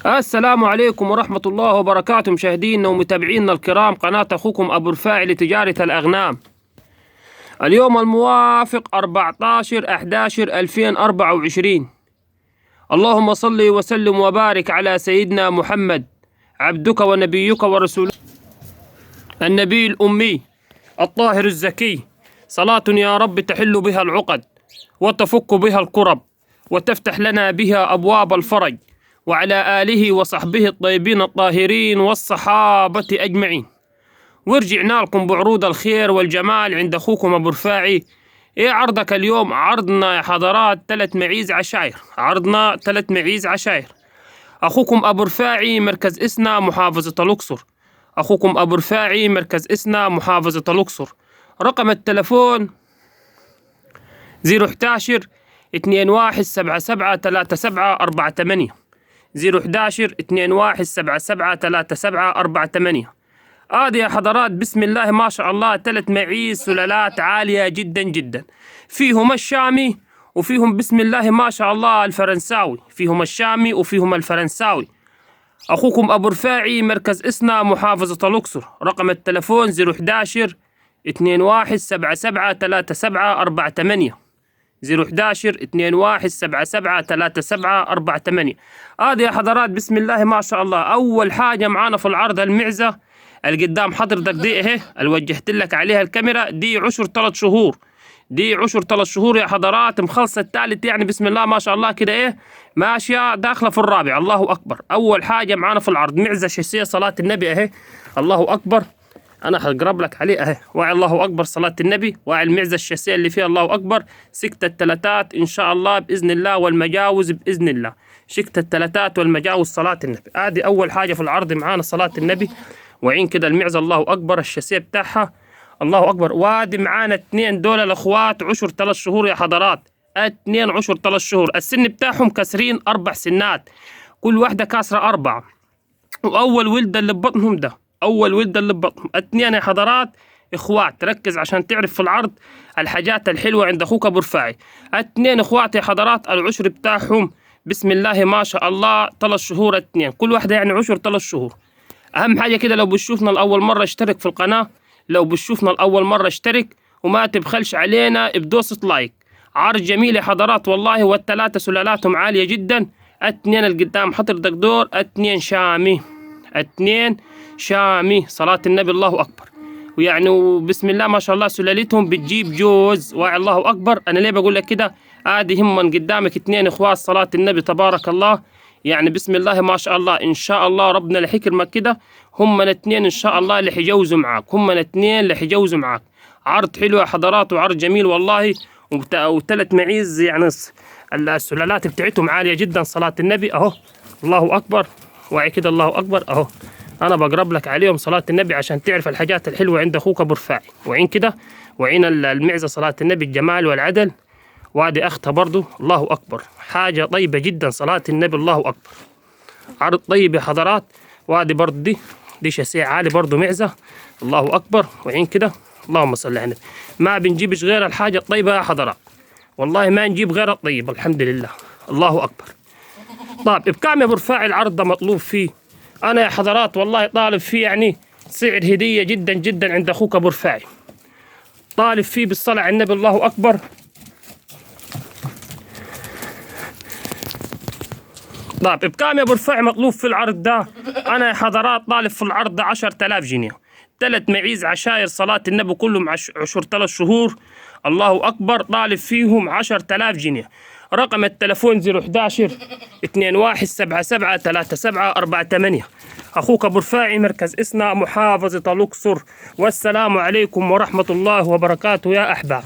السلام عليكم ورحمة الله وبركاته، مشاهدينا ومتابعينا الكرام، قناة أخوكم أبو رفاعي لتجارة الأغنام. اليوم الموافق 14/11/2024. اللهم صل وسلم وبارك على سيدنا محمد عبدك ونبيك ورسولك النبي الأمي الطاهر الزكي، صلاة يا رب تحل بها العقد وتفك بها الكرب وتفتح لنا بها أبواب الفرج، وعلى آله وصحبه الطيبين الطاهرين والصحابة أجمعين. ورجعنا لكم بعروض الخير والجمال عند أخوكم أبو رفاعي. إيه عرضك اليوم؟ عرضنا يا حضرات 3 معيز عشاير. عرضنا 3 معيز عشاير. أخوكم أبو رفاعي، مركز إسنا، محافظة الأقصر. أخوكم أبو رفاعي، مركز إسنا، محافظة الأقصر. رقم التلفون 011 21773748. 011 21773748. هذه يا حضرات بسم الله ما شاء الله 3 معيز سلالات عالية جدا جدا. فيهم الشامي وفيهم بسم الله ما شاء الله الفرنساوي. فيهم الشامي وفيهم الفرنساوي. أخوكم أبو رفاعي، مركز إسنا، محافظة الأقصر. رقم التلفون 011 21773748. 011 21773748. هذه يا حضرات بسم الله ما شاء الله. أول حاجة معانا في العرض المعزة اللي قدام حضرتك دي اهي، اللي وجهت لك عليها الكاميرا دي، عشر 3 شهور. دي عشر 3 شهور يا حضرات، مخلصة الثالث، يعني بسم الله ما شاء الله كده ايه، ماشية داخلة في الرابع. الله أكبر. أول حاجة معانا في العرض معزة شيسية، صلاة النبي اهي. الله أكبر. أنا هقرب لك عليه اهي. واعي الله أكبر، صلاة النبي. واعي المعزة الشيسية اللي فيها. الله أكبر. سكت التلاتات إن شاء الله بإذن الله، والمجاوز بإذن الله. سكت التلاتات والمجاوز، صلاة النبي. هذه أول حاجة في العرض معانا، صلاة النبي. وعين كده المعزة. الله أكبر. الشاسيه بتاعها. الله أكبر. وادي معانا 2 دول الأخوات، عشر 3 شهور يا حضرات. 2 عشر 3 شهور. السن بتاعهم كسرين 4 سنات، كل واحدة كاسرة 4. وأول ولد اللي ببطنهم ده، أول ولد اللي ببطنهم. 2 يا حضرات إخوات. ركز عشان تعرف في العرض الحاجات الحلوة عند أخوك أبو رفاعي. 2 إخوات يا حضرات. العشر بتاعهم بسم الله ما شاء الله 3 شهور. 2 كل واحدة يعني عشر 3 شهور. أهم حاجة كده، لو بتشوفنا لأول مرة اشترك في القناة. لو بتشوفنا لأول مرة اشترك، وما تبخلش علينا بدوسة لايك. عرض جميل يا حضرات والله، والثلاثة سلالاتهم عالية جدا. 2 اللي قدام حضرتك دور 2 شامي. 2 شامي، صلاة النبي. الله أكبر. ويعني بسم الله ما شاء الله سلالتهم بتجيب جوز. واعي الله أكبر. أنا ليه بقول لك كده؟ عادي هم من قدامك 2 إخوات، صلاة النبي تبارك الله. يعني بسم الله ما شاء الله. إن شاء الله ربنا لحكرمك كده، هم 2 إن شاء الله اللي حيجوزوا معاك. هم 2 اللي حيجوزوا معاك. عرض حلو يا حضرات، وعرض جميل والله. و3 معيز، يعني السلالات بتاعتهم عالية جدا. صلاة النبي أهو. الله أكبر. وعي كده. الله أكبر أهو. أنا بقرب لك عليهم، صلاة النبي، عشان تعرف الحاجات الحلوة عند أخوك أبو رفاعي. وعين كده. وعين المعزة، صلاة النبي، الجمال والعدل. وادي أختها برضو. الله أكبر. حاجة طيبة جدا، صلاة النبي. الله أكبر. عرض طيب يا حضرات. وادي برضو دي شاسيه عالي برضو، معزة. الله أكبر. وعين كده. اللهم صل على النبي. ما بنجيبش غير الحاجة الطيبة يا حضرات، والله ما نجيب غير الطيب. الحمد لله. الله أكبر. طيب بكام يا أبو رفاعي العرض ده مطلوب فيه؟ أنا يا حضرات والله طالب فيه يعني سعر هدية جدا جدا عند أخوك أبو رفاعي. طالب فيه بالصلاة على النبي. الله أكبر. طيب بكام يا ابو رفاعي مطلوب في العرض ده؟ انا يا حضرات طالب في العرض ده 10000 جنيه. 3 معيز عشاير، صلاة النبي، كلهم عشر 3 شهور. الله اكبر. طالب فيهم 10000 جنيه. رقم التلفون 011 21773748. اخوك ابو رفاعي، مركز إسنا، محافظة الأقصر. والسلام عليكم ورحمة الله وبركاته يا احباب.